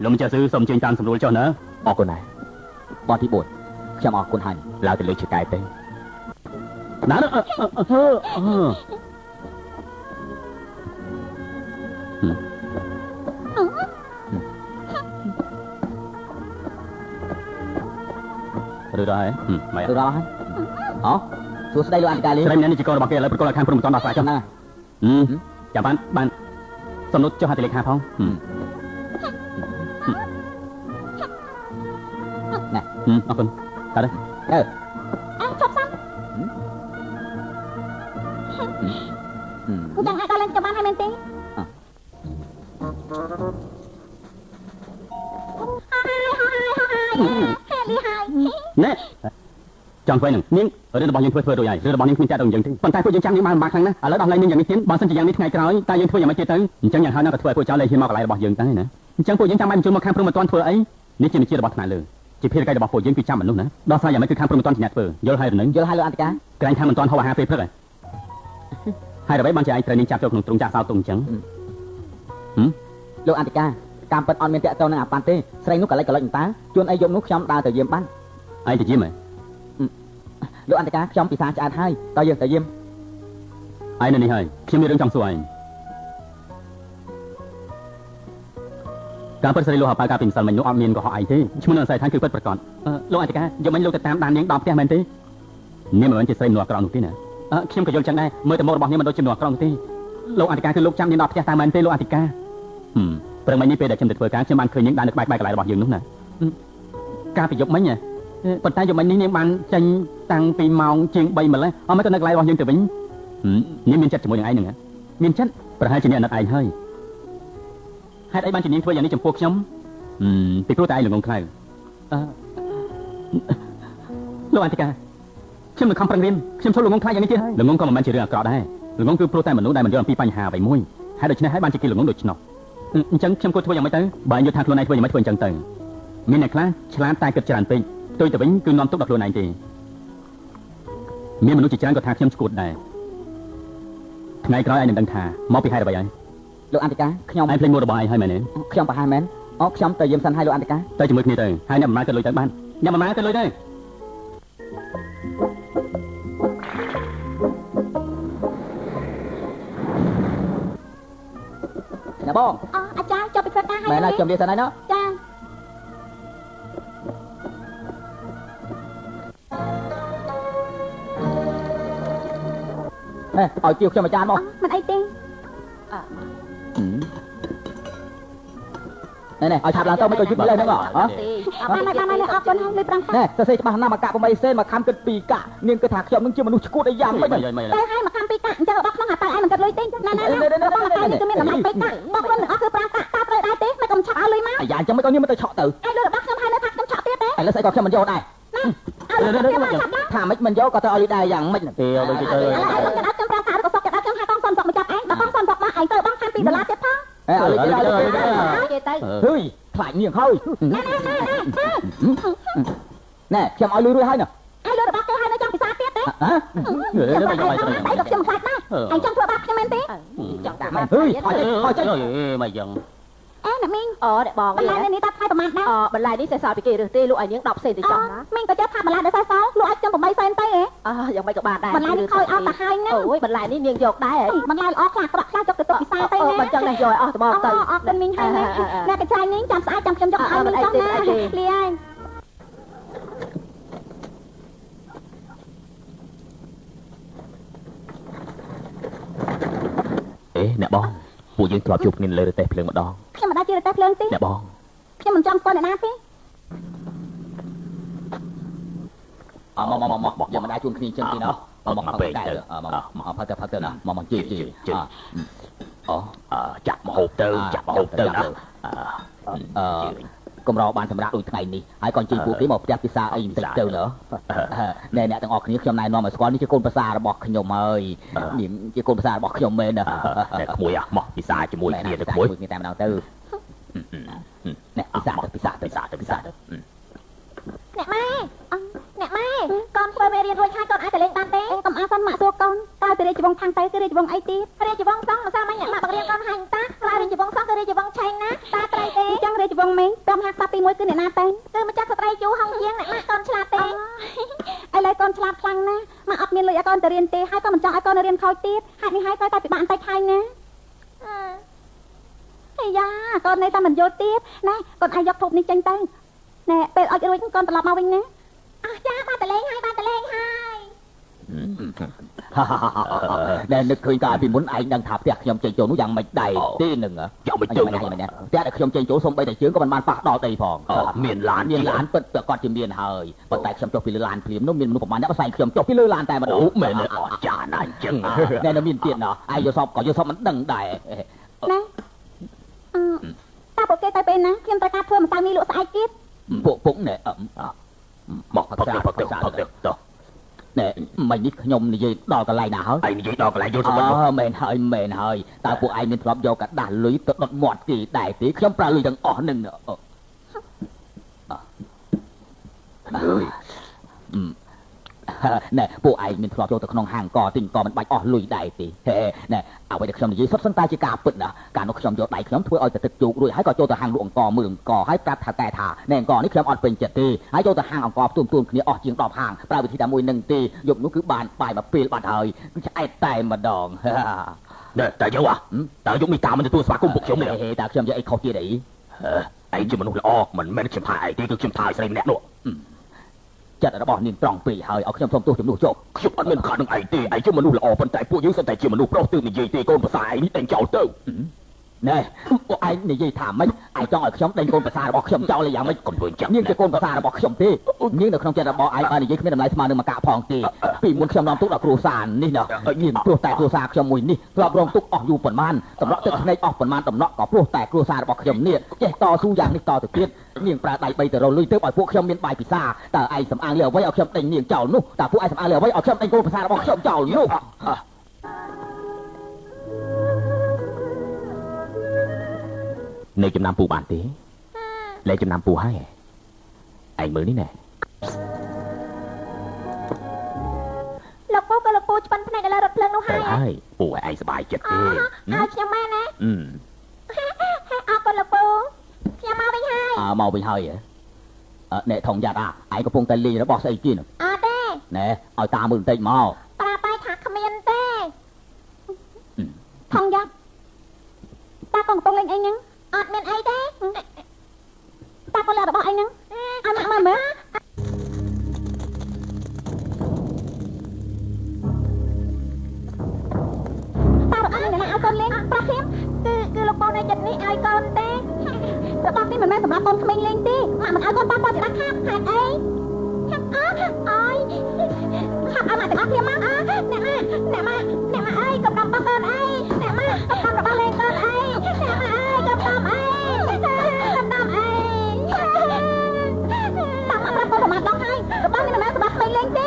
លោកម្ចាស់ស៊ឺសូមជើញតាមសម្រួលចុះណាអរគុណណាស់បទទី4ខ្ញុំអរគុណហើយឡើងទៅលើជើងកែទៅណាឬដែរមិនឬដែរអូសួស្ដីលោកអន្តកាលីស្រីម្នាក់នេះជាកូនរបស់គេឥឡូវប្រកល់ខាងព្រំមិនតាន់ដល់ស្អាតចុះណាចាំបានសំណុតចុះហត្ថលេខាផងណែអរគុណតើឈប់សិនគូចង់អាចដល់ឡើងចាំបានហើយមែនទេណែចង់ធ្វើនឹងនាងរឿងរបស់យើងធ្វើរួចហើយរឿងរបស់នាងគ្មានចាក់ទៅយើងទេប៉ុន្តែពួកយើងចាំនាងបានខ្លាំងណាស់ឥឡូវដល់ឡើងនាងយ៉ាងនេះទៀតបើសិនជាយ៉ាងនេះថ្ងៃក្រោយតើយើងធ្វើយ៉ាងម៉េចទៀតទៅអញ្ចឹងយ៉ាងហោចណាស់ក៏ធ្វើឲ្យពួកចៅលេហ៊ានមកកន្លែងរបស់យើងទៅណាអញ្ចឹងពួកយើងចាំបានបញ្ជូនមកខាងព្រំមិនទាន់ធ្វើអីនេះជាវិជារបស់ថ្នាក់លើជាភារកិច្ចរបស់ពួកយើងគឺចាំមនុស្សណាដល់ស្រាយយ៉ាងម៉េចគឺខាងព្រំមិនទាន់ជាអ្នកធ្វើយល់ហើយឬនឹងយល់ហើយលោកអន្តកាក្រែងថាមិនទាន់ហូបអាហារពេលព្រឹកហើយហើយអ្វីបានជាឯងត្រូវនាងចាប់ចូលក្នុងទ្រុងចាក់សោតុងអញ្ចឹងលោកអន្តកាតាមពិតអត់មានតាក់ទងនឹងអាប៉ាន់ទេស្រីនោះកលិចតើជួនអីយប់នោះខ្ញុំដើរទៅយាមបានឯងទៅយាមហ៎លោកអន្តកាខ្ញុំពិសាឆ្អែតហើយតើយើងទៅយាមឯងនៅនេះហើយខ្ញុំមានរឿងចង់សួរឯងការពិតស្រីលោកហៅប៉ាកាពីម្សិលមិញនោះអត់មានកុហកអីទេឈ្មោះនៅអាស្រ័យឋានគឺពិតប្រាកដលោកអន្តកាយកមិញលោកទៅតាមដាននាងដល់ផ្ទះមែនទេនាងមិនមែនជាស្រីមនុស្សអាក្រក់នោះទេណាខ្ញុំក៏យល់ចឹងដែរមើលទៅមុខរបស់នាងមិនដូចជាមនុស្សអាក្រក់នោះទេលោកអន្តកាគឺលោកចាំនាងដល់ផ្ទះតាមមែនទេលោកអន្តកាព្រឹងមិញនេះពេលដែលខ្ញុំទៅធ្វើការខ្ញុំបានឃើញនាងដើរនៅក្បែរកន្លែងរបស់យើងនោះណាការប្រយុទ្ធមិញប៉ុន្តែយប់មិញនេះនាងបានចេញតាំងពីម៉ោងជាង3ម្លេះអត់មកទៅនៅកន្លែងរបស់យើងទៅវិញនាងមានចិត្តជាមួយនឹងឯងហ្នឹងមានចិត្តប្រហែលជានាងអាណិតឯងហើយហេតុអីបានជានាងធ្វើយ៉ាងនេះចំពោះខ្ញុំពីព្រោះតែឯងល្ងងខ្លៅលោកអន្តកាខ្ញុំនឹងខំប្រឹងរៀនខ្ញុំចូលល្ងងខ្លៅយ៉ាងនេះទៀតហើយល្ងងក៏មិនមែនជារឿងអាក្រក់ដែរល្ងងគឺព្រោះតែមនុស្សដែលមិនយល់អំពីបញ្ហាអ្វីមួយហើយដូច្នេះហើយបានជាគេល្ងងដូច្នោះអញ្ចឹងខ្ញុំគួរធ្វើយ៉ាងម៉េចទៅបើយល់ថាខ្លួនឯងធ្វើយ៉ាងម៉េចធ្វើអញ្ចឹងទៅមានអ្នកខ្លះឆ្លាតតែគិតច្រើនពេកទុយទៅវិញគឺនាំទុកដល់ខ្លួនឯងទេមានមនុស្សជាច្រើនក៏ថាខ្ញុំស្គួតដែរថ្ងៃក្រោយឯងនឹងដឹងថាមកពីហេតុអ្វីហើយលោកអន្តកាខ្ញុំឯងភ្លេចមុខរបស់ឯងហើយមែនទេខ្ញុំប្រហែលមែនអូខ្ញុំទៅយាមសិនហើយលោកអន្តកាទៅជាមួយគ្នាទៅហើយអ្នកបំរើទៅលុយទៅបានអ្នកបំរើទៅលុយទៅណាបងអាចារ្យចុះពីធ្វើការហើយមែនហើយខ្ញុំនិយាយសិនហើយណាចាឲ្យជាខ្ញុំអាចារ្យមកមិនអីទេណែឲ្យឆាប់ឡើងទៅមិនក៏យឺតលើហ្នឹងហ៎បានអរគុណហើយលើប្រាំណែទៅសេច្បាស់ណាស់មកកាក់8សេនមកខំគិត2កាក់នាងគិតថាខ្ញុំនឹងជាមនុស្សឈួតអីយ៉ាងម៉េចតែឲ្យមកខំ2កាក់អញ្ចឹងរបស់ក្នុងអាតើឯងមិនគិតលុយទេណារបស់តែនេះគឺមានតម្លៃ2កាក់បងខ្លួនទាំងអស់គឺ5កាក់តើត្រូវដែរទេមិនក៏មិនឆាប់ឲ្យលុយមកអាយ៉ាអញ្ចឹងមិនក៏នាងមិនទៅឆក់ទៅឯលើរបស់ខ្ញុំហើយនៅថាខ្ញុំឆក់ទៀតទេឥឡូវស្អីក៏ខ្ញុំមិនយកដែរថាមិនមិនយកក៏ទៅឲ្យលុយដែរយ៉ាងម៉េចទេដូចទៅខ្ញុំប្រាំកាក់ក៏សុកចិត្តខ្ញុំហាកងសុនសុកមកចាប់ឯងដល់កងសុនសុកមកឯងទៅបងខាន2ដុល្លារទៀតផងឲ្យលុយទៅគេទៅហឺយខ្លាចនាងហើយណែខ្ញុំឲ្យលុយរួចហើយណាឲ្យលុយរបស់គេហើយនៅចង់ពិសាទៀតទេហ៎ខ្ញុំខ្លាចណាស់ឯងចង់ធ្វើបាបខ្ញុំមែនទេចង់ដាក់មែនហឺយឲ្យចេញមកយ៉ាងណាមីងអ្នកបងបន្លែនេះតាថ្លៃប្រហែលដែរបន្លែនេះសេះសល់ពីគេរើសទេលក់ឲ្យនាង10សេនទៅចង់ណាមីងក៏ចេះថាបន្លែដែលសេះសល់លក់ឲ្យខ្ញុំ8សេនទៅយ៉ាងម៉េចក៏បានដែរបន្លែនេះខូចអស់ទៅហើយណាអូយបន្លែនេះនាងយកដែរបន្លែល្អខ្លះក្រក់ខ្លះចុកទៅទុកពិសាទៅណាមិនចឹងនេះយកឲ្យអស់ត្មងទៅអរគុណមីងហើយអ្នកកញ្ចៃនេះចាំស្អាតចាំខ្ញុំយកឲ្យមីងចង់ណាលាហើយអ្នកបងពួកយើងធ្លាប់ជួបគ្នាលើរទេះភ្លើងម្ដងខ្ញុំមិនដាច់ជារទេះភ្លើងទេអ្នកបងខ្ញុំមិនចង់ស្គាល់អ្នកណាទេមកយើងមិនដាច់ជួបគ្នាចឹងទេណាមកពេកទៅមកផឹកទៅណាមកជិះចាក់មហូបទៅណាកម្របានសម្រាប់ដូចថ្ងៃនេះហើយក៏ជិះពួកគេមកផ្ទះពិសាអីបន្តិចទៅណាណែអ្នកទាំងអស់គ្នាខ្ញុំណែនាំឲ្យស្គាល់នេះជាកូនប្រសារបស់ខ្ញុំហើយនេះជាកូនប្រសារបស់ខ្ញុំមែនណាក្មួយមកពិសាជាមួយគ្នាទៅក្មួយគ្នាតែម្ដងទៅណែពិសាទៅអ្នកម៉ែកូនធ្វើមេរៀនរួចហើយកូនអាចទៅលេងបានទេកុំអាសិនម៉ាក់សួរកូនតើទៅរាជវង្សខាងទៅគឺរាជវង្សអីទៀតរាជវង្សសង្ឃម្សិលមិញអ្នកម៉ាក់បង្រៀនកូនហាញតាខ្លារាជវង្សសង្ឃគឺរាជវង្សឆៃណាតាត្រីទេអញ្ចឹងរា ជវងមេងតាមហាក់តាទី1គឺអ្នកណាតែគឺម្ចាស់ស្ត្រីយូហងជាងអ្នកម៉ាក់កូនឆ្លាតទេឥឡូវកូនឆ្លាតខ្លាំងណាស់ម៉ាក់អត់មានលុយឲ្យកូនទៅរៀនទេហើយក៏មិនចង់ឲ្យកូនរៀនខូចទៀតហេតុនេះហើយត្រូវតែពិបាកបន្តិចហើយណាអាយ៉ាកូននៅតែមិនយល់ទៀតណែកូនអាចយកធូបនេះចេញទៅណែពេលអត់រួចកូនត្រឡប់មកវិញណាអស់ចាបាទតលេងហើយដែលនឹកឃើញកាលពីមុនឯងដឹងថាផ្ទះខ្ញុំចេញចូលនោះយ៉ាងមិនដែរទេនឹងយ៉ាងមិនទៅហ្នឹងផ្ទះដែលខ្ញុំចេញចូលសូម្បីតែជើងក៏មិនបានប៉ះដល់ដីផងមានឡានពិតប្រកបជាមានហើយប៉ុន្តែខ្ញុំចុះពីលើឡានភ្លាមនោះមានមនុស្សប្រហែលអ្នកផ្សេងខ្ញុំចុះពីលើឡានតែម្ដងមែនអស្ចារ្យណាស់អញ្ចឹងតែនៅមានទៀតណោះឯងយកសពក៏យកសពមិនដឹងដែរណាតាពួកគេទៅពេលណាខ្ញុំត្រូវការធ្វើម្សៅមីលក់ស្អែកទៀតពុកណែមកផឹកទៅណែមិននេះខ្ញុំនិយាយដល់កន្លែងណាហើយឯងនិយាយដល់កន្លែងយល់សម្បត្តិមែនហើយតើពួកឯងមានធ្លាប់យកកាដាស់លុយទៅដុតមាត់គេដែរទេខ្ញុំប្រើលុយទាំងអស់នឹងណែពួកឯងមានធ្លាប់ចូលទៅក្នុងហាងកទិញក៏មិនបាច់អស់លុយដែរទេណែអ្វីដែលខ្ញុំនិយាយសុទ្ធសឹងតែជាការពិតណាកាលនោះខ្ញុំយកដៃខ្ញុំធ្វើឲ្យទៅទឹកជោគរួចហើយក៏ចូលទៅហាងលក់អង្គមើលអង្គហើយប្រាប់ថាតែថាណែអង្គនេះខ្ញុំអត់ពេញចិត្តទេហើយចូលទៅហាងអង្គផ្ទួមគ្នាអស់ជាង10ហាងប្រើវិធីតែមួយនឹងទេយប់នោះគឺបានបាយមកពេលបាត់ហើយគឺឆ្អែតតែម្ដងណែតែយកតើយកនេះតាមមិនទទួលស្វាគមន៍ពួកខ្ញុំនេះតើខ្ញុំយកអីខុសទៀតអីឯងជាមនុស្សល្អមិនមែនខ្ញុំថាឯងទេគឺខ្ញុំថាឲ្យស្រីម្នាក់នោះចិត្តរបស់នាងត្រង់ពេកហើយឲ្យខ្ញុំសុំទោសជំនួសចុះខ្ញុំអត់មានខកនឹងឯងទេឯងជាមនុស្សល្អប៉ុន្តែពួកយើងសុទ្ធតែជាមនុស្សប្រុសទើបនិយាយទេកូនប្រសាឯងនេះតែចោលទៅណែពួកឯងនិយាយថាម៉េចឯងចង់ឲ្យខ្ញុំដេញកូនប្រសារបស់ខ្ញុំចោលយ៉ាងម៉េចកុំធ្វើចាំនាងជាកូនប្រសារបស់ខ្ញុំទេនាងនៅក្នុងចិត្តរបស់ឯងបាននិយាយគ្មានតម្លៃស្មើនឹងមកកាក់ផងទេពីមុនខ្ញុំនាំទុកដល់គ្រួសារនេះណានាងព្រោះតែគ្រួសារខ្ញុំមួយនេះធ្លាប់រងទុកអស់យូរប៉ុន្មានតម្រក់ទឹកភ្នែកអស់ប៉ុន្មានដំណក់ក៏ព្រោះតែគ្រួសាររបស់ខ្ញុំនេះចេះតស៊ូយ៉ាងនេះតទៅទៀតនាងប្រើដៃ3ទៅរលុយទៅឲ្យពួកខ្ញុំមានបាយពិសាតើឯងសំអាងលើអ្វីឲ្យខ្ញុំដេញនាងចោលនោះតើពួកឯងសំអាងលើអ្វីឲ្យខ្ញុំដេញកូនប្រសារបស់ខ្ញុំចោលនោះនៅចំណាំពូបានទេលែងចំណាំពូហើយឯងមើលនេះណែលោកពូក៏លោកពូឆ្ប៉ិនភ្នែកដល់រថភ្លើងនោះហើយពូឲ្យឯងសប្បាយចិត្តទេឲ្យខ្ញុំបានណាអរគុណលោកពូខ្ញុំមកវិញហើយមកវិញហើយអ្នកថងយ៉ាត់ឯងកំពុងតែលេងរបស់ស្អីទៀតអត់ទេណែឲ្យតាមមើលបន្តិចមកប្រាប់តែថាគ្មានទេថងយ៉ាត់តាកំពុងលេងអីហ្នឹងអត់មានអីទេតាក៏លើរបស់អីហ្នឹងឲ្យម៉ាក់មើលមើលតារបស់អីណាឲ្យកូនលេងប្រាប់ខ្ញុំគឺលោកពូនៅចិត្តនេះឲ្យកូនទេរបស់នេះមិនមែនសម្រាប់កូនក្មេងលេងទេម៉ាក់មិនឲ្យកូនប៉ះពាល់ច្បាស់ខាតហេតុអីហាក់អើអើយហាក់ឲ្យម៉ាក់ទាំងអស់គ្នាមកអ្នកម៉ាក់អើយកុំដំបោះកូនអីអ្នកម៉ាក់កុំដំរបស់លេងកូនអីអ្នកម៉ាក់អើយកុំដំអីប្រមាណដល់ហើយរបស់នេះមិនមែនសម្រាប់ក្មេងលេងទេ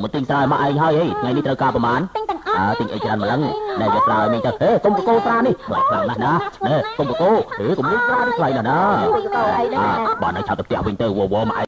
មកទិញស្រាយមកឯងហើយហីថ្ងៃនេះត្រូវការប្រហែល ទិញទាំងអស់ ទិញអីច្រើនម្លឹងណែយកស្រាយមីងទៅកុំបកគោស្រានេះថ្លៃខ្លាំងណាស់ណាណែកុំបកគោកុំលុយស្រានេះថ្លៃណាស់ណា ទៅអីហ្នឹង បាទនៅឆាប់ទៅផ្ទះវិញទៅវមកឯង